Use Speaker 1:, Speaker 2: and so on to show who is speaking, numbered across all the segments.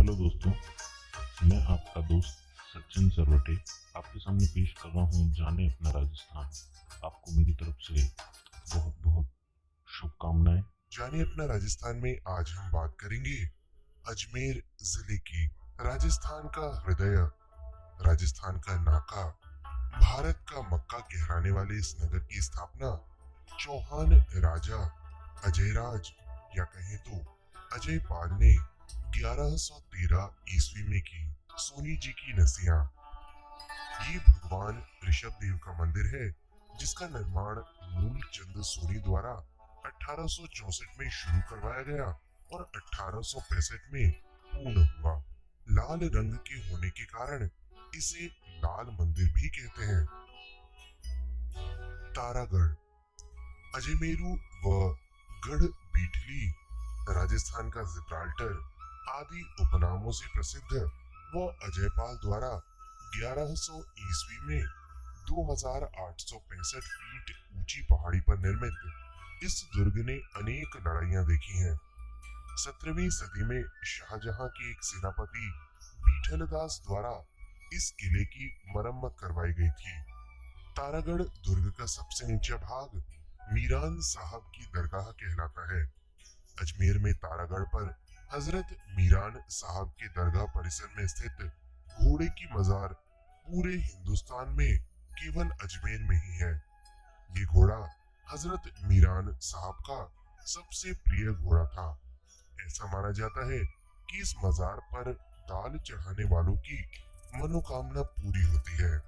Speaker 1: Hello दोस्तों, मैं आपका दोस्त सचिन सरवटे आपके सामने पेश कर रहा हूँ जाने अपना राजस्थान। आपको मेरी तरफ से बहुत बहुत शुभकामनाएं।
Speaker 2: जाने अपना राजस्थान में आज हम बात करेंगे अजमेर जिले की। राजस्थान का हृदय, राजस्थान का नाका, भारत का मक्का कहलाने वाले इस नगर की स्थापना चौहान राजा अजयराज या कहें तो अजय पाल ने 1113 ईस्वी में की। सोनी जी की नसिया, ये भगवान ऋषभ देव का मंदिर है जिसका निर्माण मूलचंद सोनी द्वारा 1864 में शुरू करवाया गया और 1865 में पूर्ण हुआ। लाल रंग के होने के कारण इसे लाल मंदिर भी कहते हैं। तारागढ़, अजमेरू व गढ़ बीठली राजस्थान का जिब्राल्टर आदि उपनामों से प्रसिद्ध व अजयपाल द्वारा 1100 ईस्वी में 2865 फीट ऊंची पहाड़ी पर निर्मित इस दुर्ग ने अनेक लड़ाइयां देखी हैं। 17वीं सदी में शाहजहां के एक सेनापति बीठलदास द्वारा इस किले की मरम्मत करवाई गई थी। तारागढ़ दुर्ग का सबसे ऊंचा भाग मीरान साहब की दरगाह कहलाता है। अजमेर में तारागढ़ पर हजरत मीरान साहब के दरगाह परिसर में स्थित घोड़े की मजार पूरे हिंदुस्तान में केवल अजमेर में ही है। ये घोड़ा हजरत मीरान साहब का सबसे प्रिय घोड़ा था। ऐसा माना जाता है कि इस मजार पर दाल चढ़ाने वालों की मनोकामना पूरी होती है।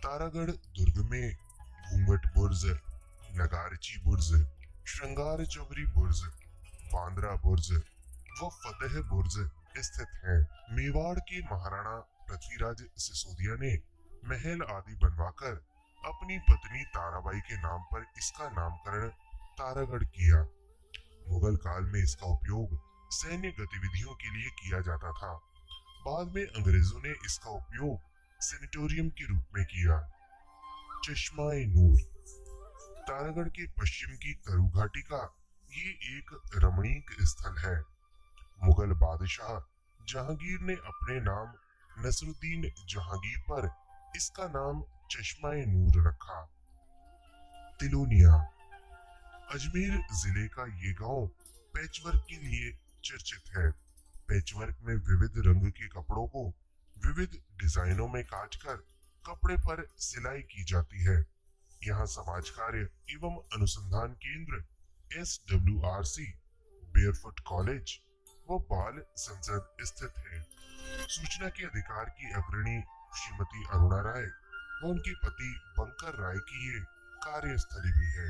Speaker 2: तारागढ़ दुर्ग में घूंघट बुर्ज, नगारची बुर्ज, श्रृंगार चौबरी बुर्ज, बांद्रा बुर्ज व फतेह बुर्ज स्थित हैं। मेवाड़ के महाराणा पृथ्वीराज सिसोदिया ने महल आदि बनवाकर अपनी पत्नी ताराबाई के नाम पर इसका नामकरण तारागढ़ किया। मुगल काल में इसका उपयोग सैन्य गतिविधियों के लिए किया जाता था। बाद में अंग्रेजों ने इसका उपयोग सेनेटोरियम के रूप में किया। चश्मा-ए नूर, तारागढ़ के पश्चिम की करु घाटी का ये एक रमणीक स्थल है। मुगल बादशाह जहांगीर ने अपने नाम नसरुद्दीन जहांगीर पर इसका नाम चश्मा-ए नूर रखा। तिलोनिया, अजमेर जिले का ये गांव पैचवर्क के लिए चर्चित है। पैचवर्क में विविध रंग के कपड़ों को विविध डिजाइनों में काटकर कपड़े पर सिलाई की जाती है। यहाँ समाज कार्य एवं अनुसंधान केंद्र SWRC, बेयरफुट कॉलेज व बाल संसद स्थित है। सूचना के अधिकार की अग्रणी श्रीमती अरुणा राय व उनके पति बंकर राय की ये कार्यस्थली भी है।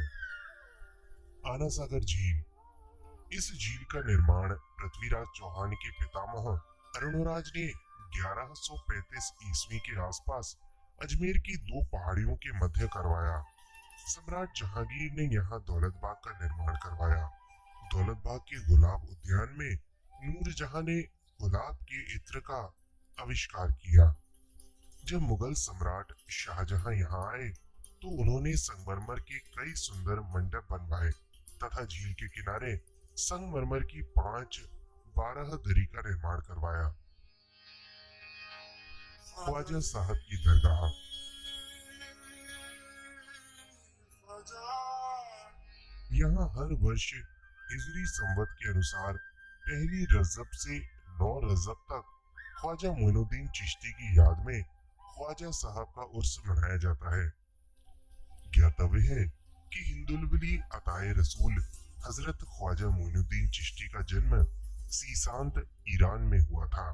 Speaker 2: आना सागर झील, इस झील का निर्माण पृथ्वीराज चौहान के पितामह अरुणराज ने 1135 ईस्वी के आसपास अजमेर की दो पहाड़ियों के मध्य करवाया। सम्राट जहांगीर ने यहाँ दौलत बाग का निर्माण करवाया। दौलत बाग के गुलाब उद्यान में नूरजहां ने गुलाब के इत्र का आविष्कार किया। जब मुगल सम्राट शाहजहां यहाँ आए तो उन्होंने संगमरमर के कई सुंदर मंडप बनवाए तथा झील के किनारे संगमरमर की 5-12 दरी का निर्माण करवाया। ख्वाजा साहब की दरगाह, यहाँ हर वर्ष हिजरी संवत के अनुसार पहली रजब से 9 रजब तक ख्वाजा मोइनुद्दीन चिश्ती की याद में ख्वाजा साहब का उर्स मनाया जाता है। ज्ञातव्य है कि हिंदुलवली अताए रसूल हजरत ख्वाजा मोइनुद्दीन चिश्ती का जन्म सीसांत ईरान में हुआ था।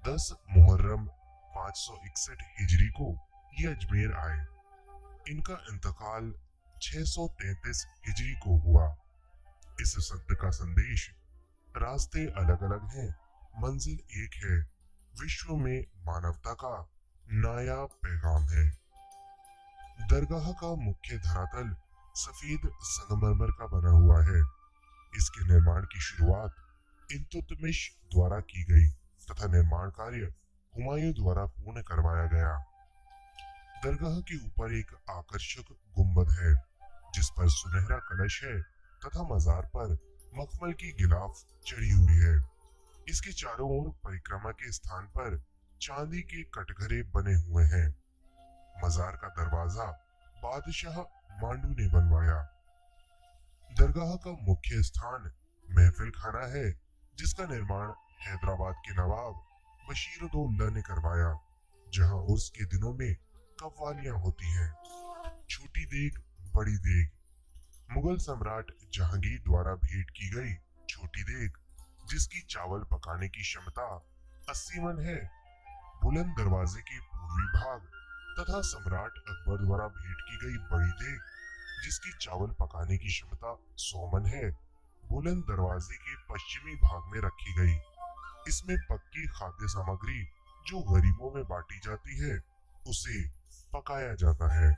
Speaker 2: 10 मुहर्रम 561 हिजरी को ये अजमेर आए। इनका इंतकाल 633 हिजरी को हुआ। इस संत का संदेश, रास्ते अलग अलग हैं, मंजिल एक है, विश्व में मानवता का नायाब पैगाम है। दरगाह का मुख्य धरातल सफेद संगमरमर का बना हुआ है। इसके निर्माण की शुरुआत इल्तुतमिश द्वारा की गई तथा निर्माण कार्य हुमायूं द्वारा पूर्ण करवाया गया। दरगाह के ऊपर एक आकर्षक गुंबद है जिस पर सुनहरा कलश है तथा मजार पर मखमल की गिलाफ चढ़ी हुई है। इसके चारों ओर परिक्रमा के स्थान पर चांदी के कटघरे बने हुए हैं। मजार का दरवाजा बादशाह मांडू ने बनवाया। दरगाह का मुख्य स्थान महफिल खाना है, जिसका निर्माण हैदराबाद के नवाब बशीरुद्दौला ने करवाया, जहां उर्स के दिनों में कव्वालियां होती हैं। छोटी देग बड़ी देग मुगल सम्राट जहांगीर द्वारा भेंट की गई छोटी देग, जिसकी चावल पकाने की क्षमता 80 मन है। बुलंद दरवाजे के पूर्वी भाग तथा सम्राट अकबर द्वारा भेंट की गई बड़ी देग, जिसकी चावल पकाने की क्षमता 100 मन है, बुलंद दरवाजे के पश्चिमी भाग में रखी गई। इसमें पक्की खाद्य सामग्री जो गरीबों में बांटी जाती है, उसे पकाया जाता है।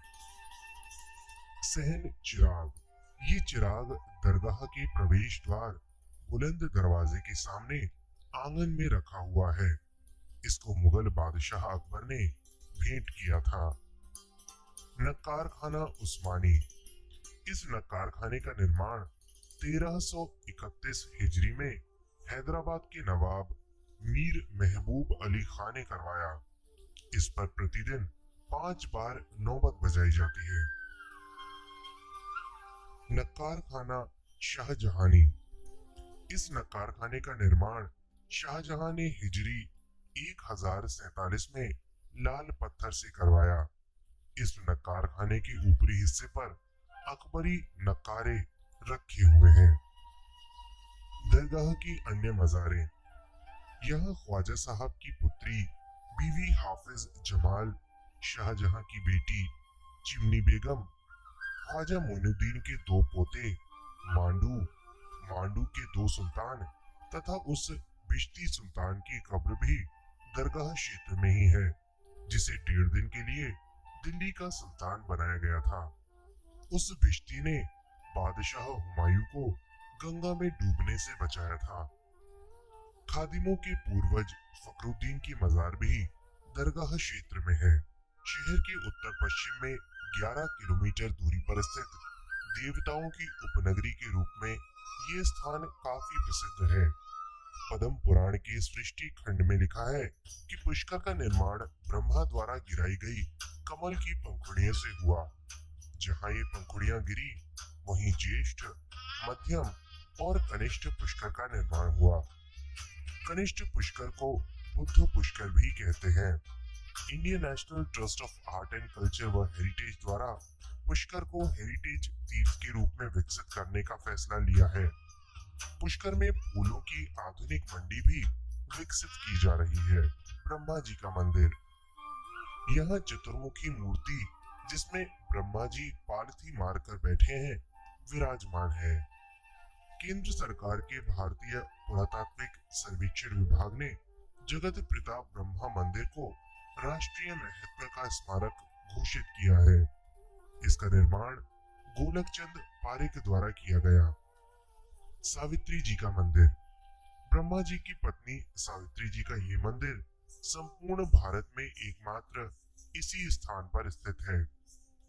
Speaker 2: सहन चिराग, ये चिराग दरगाह के प्रवेश द्वार बुलंद दरवाजे के सामने आंगन में रखा हुआ है। इसको मुगल बादशाह अकबर ने भेंट किया था। नक्कार खाना उस्मानी, इस नक्कार खाने का निर्माण 1331 हिजरी में हैदराबाद के नवाब मीर महबूब अली खान ने करवाया। इस पर प्रतिदिन 5 बार नौबत बजाई जाती है। नक्कार खाना शाहजहानी, इस नक्कार खाने का निर्माण शाहजहां ने हिजरी 1047 में लाल पत्थर से करवाया। इस नक्कार खाने के ऊपरी हिस्से पर अकबरी नक्कारे रखे हुए हैं। दरगाह की अन्य मज़ारें, यहाँ ख्वाजा साहब की पुत्री बीवी हाफिज जमाल, शाहजहां की बेटी चिमनी बेगम, ख्वाजा मोइनुद्दीन के 2 पोते मांडू, मांडू के 2 सुल्तान तथा उस बिश्ती सुल्तान की कब्र भी दरगाह क्षेत्र में ही है, जिसे 1.5 दिन के लिए दिल्ली का सुल्तान बनाया गया था। उस बिश्ती ने बादशाह हुमायूं को गंगा में डूबने से बचाया था। खादिमों के पूर्वज फखरुद्दीन की मजार भी दरगाह क्षेत्र में है। शहर के उत्तर पश्चिम में 11 किलोमीटर दूरी पर स्थित देवताओं की उपनगरी के रूप में ये स्थान काफी प्रसिद्ध है। पद्म पुराण के सृष्टि खंड में लिखा है कि पुष्कर का निर्माण ब्रह्मा द्वारा गिराई गई कमल की पंखुड़ियों से हुआ। जहाँ ये पंखुड़ियां गिरी, वहीं ज्येष्ठ, मध्यम और कनिष्ठ पुष्कर का निर्माण हुआ। कनिष्ठ पुष्कर को बुद्ध पुष्कर भी कहते हैं। Indian national trust of art and culture व हेरिटेज द्वारा पुष्कर को हेरिटेज तीर्थ के रूप में विकसित करने का फैसला लिया है। पुष्कर में फूलों की आधुनिक मंडी भी विकसित की जा रही है। ब्रह्मा जी का मंदिर, यहाँ चतुर्मुखी मूर्ति जिसमें ब्रह्मा जी पालथी मारकर बैठे हैं, विराजमान है। केंद्र सरकार के भारतीय पुरातात्विक सर्वेक्षण विभाग ने जगत पिता ब्रह्मा मंदिर को राष्ट्रीय महत्व का स्मारक घोषित किया है। इसका निर्माण गोलकचंद पारेख द्वारा किया गया। सावित्री जी का मंदिर, ब्रह्मा जी की पत्नी सावित्री जी का ये मंदिर संपूर्ण भारत में एकमात्र इसी स्थान पर स्थित है।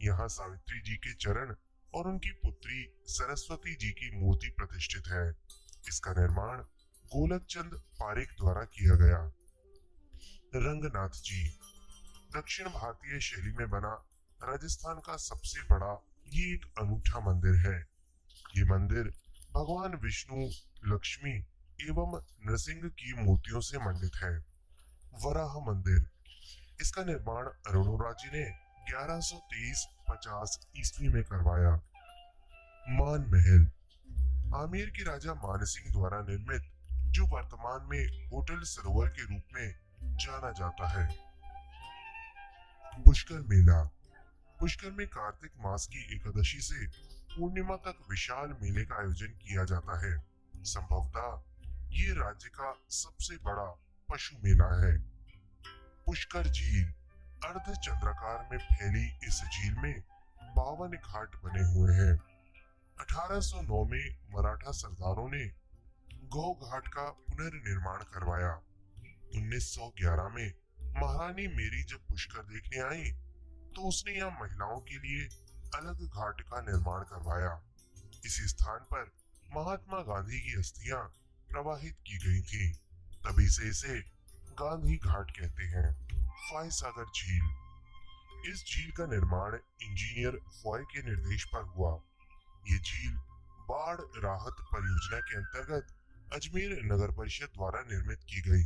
Speaker 2: यहाँ सावित्री जी के चरण और उनकी पुत्री सरस्वती जी की मूर्ति प्रतिष्ठित है। इसका निर्माण गोलकचंद पारेख द्वारा किया गया। रंगनाथ जी, दक्षिण भारतीय शैली में बना राजस्थान का सबसे बड़ा ये एक अनूठा मंदिर है। ये मंदिर भगवान विष्णु, लक्ष्मी एवं नृसिंह की मूर्तियों से मंडित है। वराह मंदिर, इसका निर्माण अरुणोरा जी ने 1123-50 ईस्वी में करवाया। मान महल, आमेर के राजा मानसिंह द्वारा निर्मित, जो वर्तमान में होटल सरोवर के रूप में जाना जाता है। पुष्कर मेला, पुष्कर में कार्तिक मास की एकादशी से पूर्णिमा तक विशाल मेले का आयोजन किया जाता है। संभवतः ये राज्य का सबसे बड़ा पशु मेला है। पुष्कर झील, अर्ध चंद्राकार में फैली इस झील में 52 घाट बने हुए हैं। 1809 में मराठा सरदारों ने गौ घाट का पुनर्निर्माण करवाया। 1911 में महारानी मेरी जब पुष्कर देखने आई, तो उसने यहाँ महिलाओं के लिए अलग घाट का निर्माण करवाया। इसी स्थान पर महात्मा गांधी की अस्थियां प्रवाहित की गई थी। तभी से इसे गांधी घाट कहते हैं। फॉय सागर झील। इस झील का निर्माण इंजीनियर फॉय के निर्देश पर हुआ। ये झील बाढ़ राहत परियोजना के अंतर्गत अजमेर नगर परिषद द्वारा निर्मित की गई।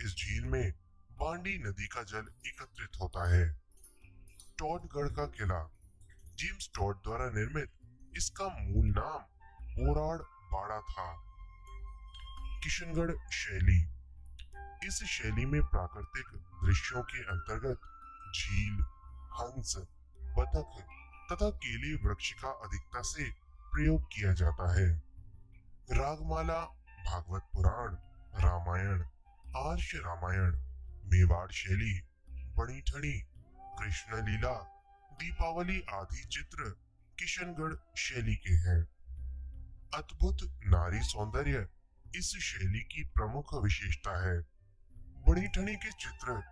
Speaker 2: इस झील में बांडी नदी का जल एकत्रित होता है। टॉडगढ़ का किला। जेम्स टॉड द्वारा निर्मित इसका मूल नाम ओराड बाड़ा था। किशनगढ़ शैली। इस शैली में प्राकृतिक दृश्यों के अंतर्गत झील, हंस, बतख तथा केले वृक्ष का अधिकता से प्रयोग किया जाता है। रागमाला, भागवत पुराण, रामायण, आर्ष रामायण, मेवाड़ शैली, बड़ी ठनी, कृष्ण लीला, दीपावली आदि चित्र किशनगढ़ शैली के हैं। अद्भुत नारी सौंदर्य इस शैली की प्रमुख विशेषता है। बड़ी ठनी के चित्र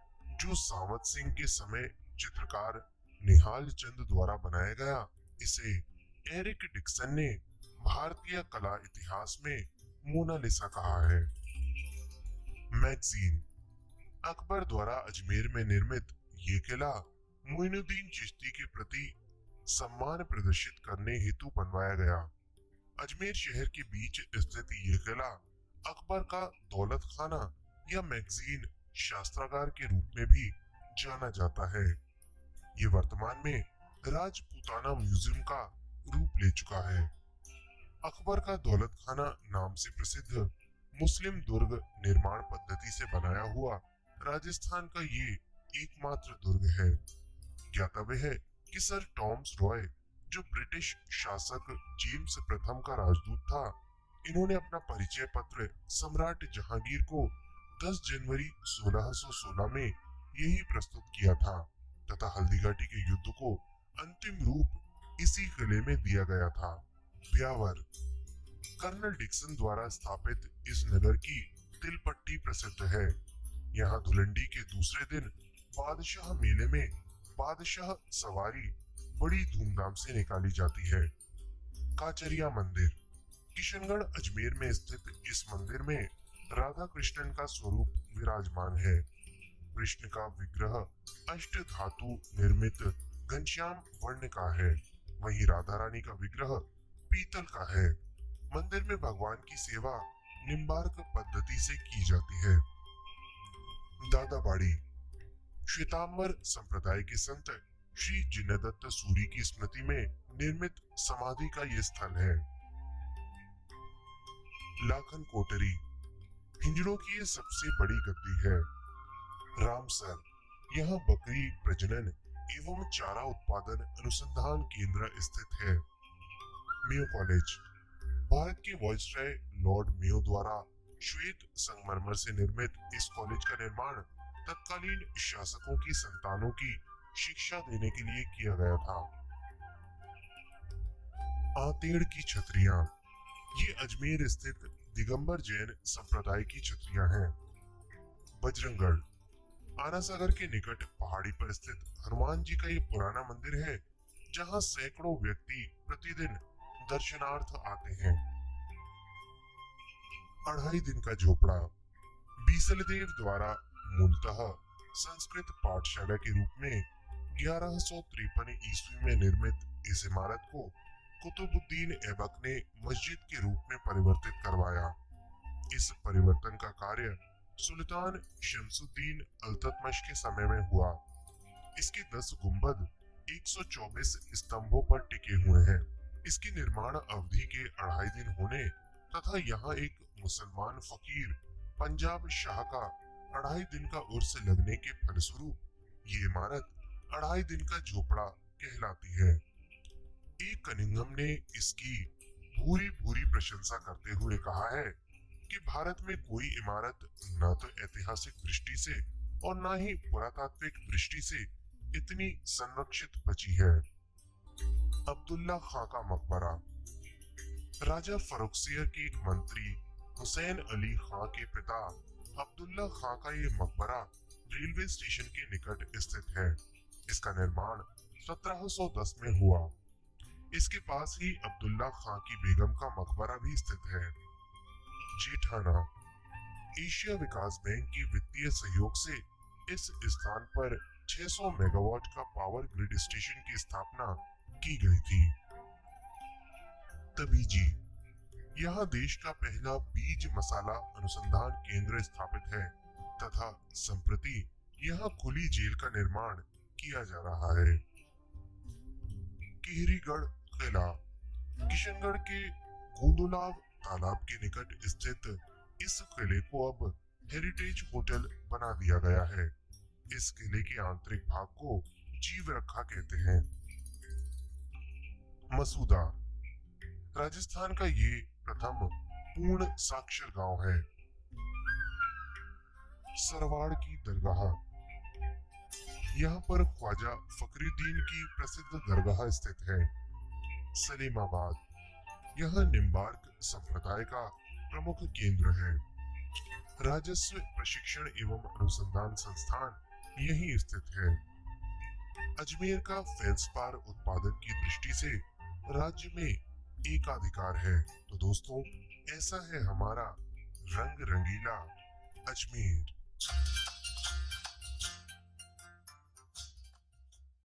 Speaker 2: जो सावत सिंह के समय चित्रकार निहाल चंद द्वारा बनाया गया, इसे एरिक डिक्सन ने भारतीय कला इतिहास में मोनालिसा कहा है। मैगजीन। अकबर द्वारा अजमेर में निर्मित ये किला मोइनुद्दीन चिश्ती के प्रति सम्मान प्रदर्शित करने हेतु बनवाया गया। अजमेर शहर के बीच स्थित ये किला अकबर का दौलत खाना या मैगजीन शास्त्रागार के रूप में भी जाना जाता है। ये वर्तमान में राजपूताना म्यूजियम का रूप ले चुका है। अकबर का दौलत खाना नाम से प्रसिद्ध मुस्लिम दुर्ग निर्माण पद्धति से बनाया हुआ राजस्थान का ये एकमात्र दुर्ग है। ज्ञातव्य है कि सर टॉमस रॉय, जो ब्रिटिश शासक जेम्स प्रथम का राजदूत था, इन्होंने अपना परिचय पत्र सम्राट जहांगीर को 10 जनवरी 1616 में यही प्रस्तुत किया था तथा हल्दीघाटी के युद्ध को अंतिम रूप इसी किले में दिया गया था। ब्यावर। कर्नल डिक्सन द्वारा स्थापित इस नगर की तिलपट्टी प्रसिद्ध है। यहाँ धुलंडी के दूसरे दिन बादशाह मेले में बादशाह सवारी बड़ी धूमधाम से निकाली जाती है। काचरिया मंदिर। किशनगढ़ अजमेर में स्थित इस मंदिर में राधा कृष्णन का स्वरूप विराजमान है। कृष्ण का विग्रह अष्ट धातु निर्मित घनश्याम वर्ण का है, वहीं राधा रानी का विग्रह पीतल का है। मंदिर में भगवान की सेवा निम्बार्क पद्धति से की जाती है। दादाबाड़ी। श्वेतांबर संप्रदाय के संत श्री जिनदत्त सूरी की स्मृति में निर्मित समाधि का ये स्थल है। लाखन कोटरी। हिंजड़ों की ये सबसे बड़ी गद्दी है। रामसर। यहाँ बकरी प्रजनन एवं चारा उत्पादन अनुसंधान केंद्र स्थित है। Mayo college. भारत के वायसराय लॉर्ड मेयो द्वारा श्वेत संगमरमर से निर्मित इस कॉलेज का निर्माण तत्कालीन शासकों की संतानों की शिक्षा देने के लिए किया गया था। आतेड़ की छतरियां। ये अजमेर स्थित दिगंबर जैन संप्रदाय की छतरियां हैं। बजरंगगढ़। आना सागर के निकट पहाड़ी पर स्थित हनुमान जी का ये पुराना मंदिर है, जहां सैकड़ों व्यक्ति प्रतिदिन दर्शनार्थ आते हैं। अढ़ाई दिन का झोपड़ा। बीसलदेव द्वारा मूलतः संस्कृत पाठशाला के रूप में 1153 ईस्वी में निर्मित इस इमारत को कुतुबुद्दीन ऐबक ने मस्जिद के रूप में परिवर्तित करवाया। इस परिवर्तन का कार्य सुल्तान शमसुद्दीन अल्ततमश के समय में हुआ। इसके 10 गुंबद 124 स्तंभों पर टिके हुए हैं। इसकी निर्माण अवधि के 2.5 दिन होने तथा यहाँ एक मुसलमान फकीर पंजाब शाह का 2.5 दिन का उर्स लगने के फलस्वरूप ये इमारत 2.5 दिन का झोपड़ा कहलाती है। ए कनिंघम ने इसकी भूरी भूरी प्रशंसा करते हुए कहा है कि भारत में कोई इमारत न तो ऐतिहासिक दृष्टि से और न ही पुरातात्विक दृष्टि से इतनी संरक्षित बची है। अब्दुल्ला खां का मकबरा। राजा फर्रुखसियर के एक मंत्री हुसैन अली खां के पिता अब्दुल्ला खां का ये मकबरा रेलवे स्टेशन के निकट स्थित है। इसका निर्माण 1710 में हुआ। इसके पास ही अब्दुल्ला खां की बेगम का मकबरा भी स्थित है। जेठाना। एशिया विकास बैंक के वित्तीय सहयोग से इस स्थान पर 600 मेगावाट का पावर ग्रिड स्टेशन की स्थापना की गई थी। तबीजी, यहाँ देश का पहला बीज मसाला अनुसंधान केंद्र स्थापित है तथा संप्रति यहाँ खुली जेल का निर्माण किया जा रहा है। किहरीगढ़ किला, किशनगढ़ के गोंदुलाव तालाब के निकट स्थित इस किले को अब हेरिटेज होटल बना दिया गया है। इस किले के आंतरिक भाग को जीव रखा कहते हैं। मसूदा, राजस्थान का ये प्रथम पूर्ण साक्षर गांव है। सरवाड़ की दरगाह, यहाँ पर ख्वाजा फकरुद्दीन की प्रसिद्ध दरगाह स्थित है। सलीमाबाद, यह निम्बार्क संप्रदाय का प्रमुख केंद्र है। राजस्व प्रशिक्षण एवं अनुसंधान संस्थान यहीं स्थित है। अजमेर का फेल्सपार उत्पादन की दृष्टि से राज्य में एकाधिकार है। तो दोस्तों, ऐसा है हमारा रंग रंगीला अजमेर।